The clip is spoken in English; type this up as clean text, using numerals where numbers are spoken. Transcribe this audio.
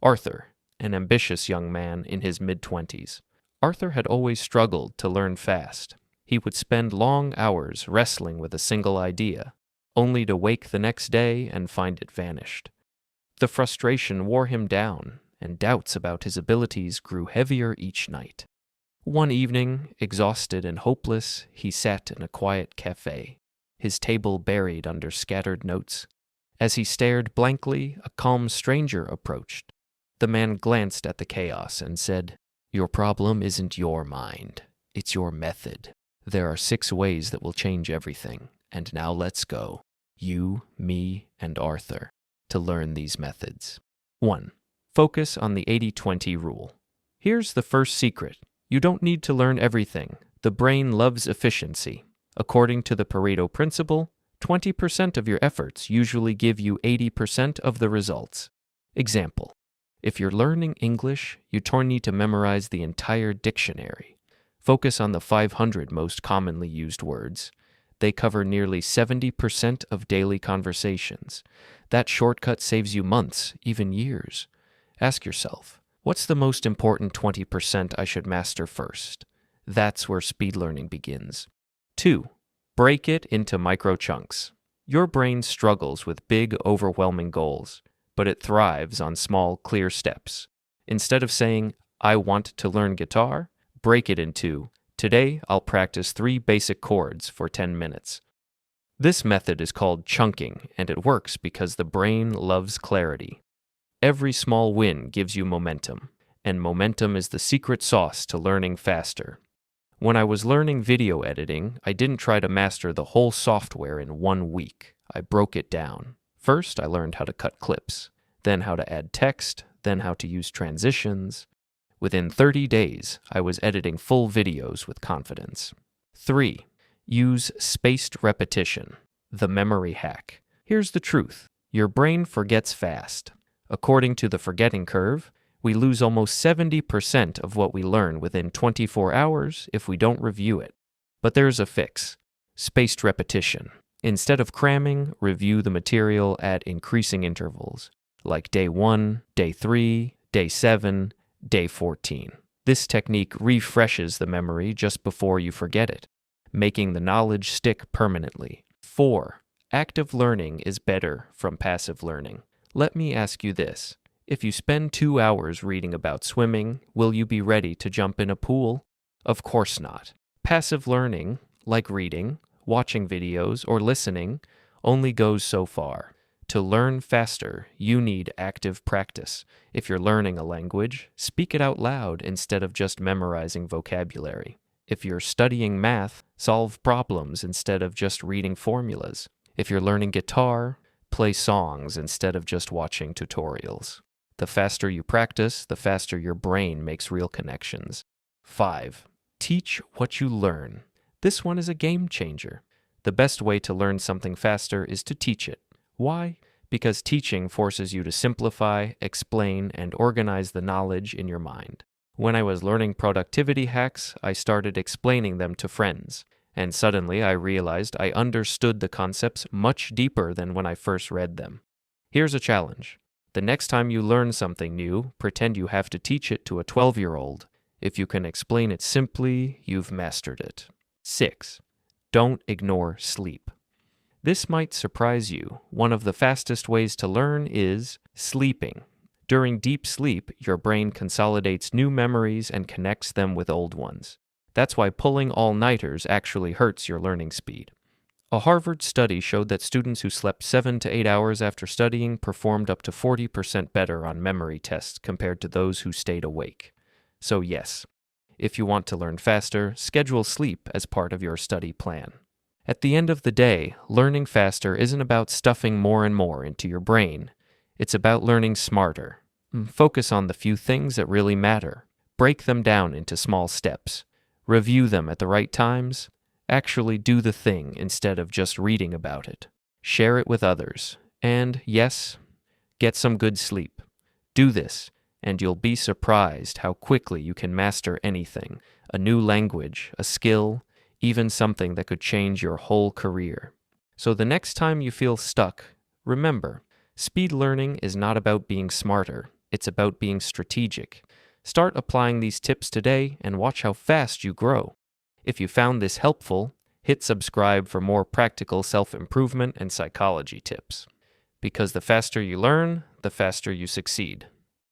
Arthur, an ambitious young man in his mid-20s. Arthur had always struggled to learn fast. He would spend long hours wrestling with a single idea, only to wake the next day and find it vanished. The frustration wore him down, and doubts about his abilities grew heavier each night. One evening, exhausted and hopeless, he sat in a quiet cafe, his table buried under scattered notes. As he stared blankly, a calm stranger approached. The man glanced at the chaos and said, "Your problem isn't your mind, it's your method. There are 6 ways that will change everything, and now let's go, you, me, and Arthur, to learn these methods." 1. Focus on the 80-20 rule. Here's the first secret. You don't need to learn everything. The brain loves efficiency. According to the Pareto principle, 20% of your efforts usually give you 80% of the results. Example: if you're learning English, you don't need to memorize the entire dictionary. Focus on the 500 most commonly used words. They cover nearly 70% of daily conversations. That shortcut saves you months, even years. Ask yourself, what's the most important 20% I should master first? That's where speed learning begins. 2. Break it into micro chunks. Your brain struggles with big, overwhelming goals, but it thrives on small, clear steps. Instead of saying, "I want to learn guitar," break it into, "Today I'll practice 3 basic chords for 10 minutes. This method is called chunking, and it works because the brain loves clarity. Every small win gives you momentum, and momentum is the secret sauce to learning faster. When I was learning video editing, I didn't try to master the whole software in 1 week. I broke it down. First, I learned how to cut clips, then how to add text, then how to use transitions. Within 30 days, I was editing full videos with confidence. 3. Use spaced repetition, the memory hack. Here's the truth. Your brain forgets fast. According to the forgetting curve, we lose almost 70% of what we learn within 24 hours if we don't review it. But there's a fix. Spaced repetition. Instead of cramming, review the material at increasing intervals, like day 1, day 3, day 7, day 14. This technique refreshes the memory just before you forget it, making the knowledge stick permanently. 4. Active learning is better from passive learning. Let me ask you this. If you spend 2 hours reading about swimming, will you be ready to jump in a pool? Of course not. Passive learning, like reading, watching videos, or listening, only goes so far. To learn faster, you need active practice. If you're learning a language, speak it out loud instead of just memorizing vocabulary. If you're studying math, solve problems instead of just reading formulas. If you're learning guitar, play songs instead of just watching tutorials. The faster you practice, the faster your brain makes real connections. 5. Teach what you learn. This one is a game changer. The best way to learn something faster is to teach it. Why? Because teaching forces you to simplify, explain, and organize the knowledge in your mind. When I was learning productivity hacks, I started explaining them to friends, and suddenly I realized I understood the concepts much deeper than when I first read them. Here's a challenge. The next time you learn something new, pretend you have to teach it to a 12-year-old. If you can explain it simply, you've mastered it. 6. Don't ignore sleep. This might surprise you. One of the fastest ways to learn is sleeping. During deep sleep, your brain consolidates new memories and connects them with old ones. That's why pulling all-nighters actually hurts your learning speed. A Harvard study showed that students who slept 7 to 8 hours after studying performed up to 40% better on memory tests compared to those who stayed awake. So yes, if you want to learn faster, schedule sleep as part of your study plan. At the end of the day, learning faster isn't about stuffing more and more into your brain. It's about learning smarter. Focus on the few things that really matter. Break them down into small steps. Review them at the right times. Actually do the thing instead of just reading about it. Share it with others. And yes, get some good sleep. Do this, and you'll be surprised how quickly you can master anything. A new language, a skill, even something that could change your whole career. So the next time you feel stuck, remember, speed learning is not about being smarter. It's about being strategic. Start applying these tips today and watch how fast you grow. If you found this helpful, hit subscribe for more practical self-improvement and psychology tips. Because the faster you learn, the faster you succeed.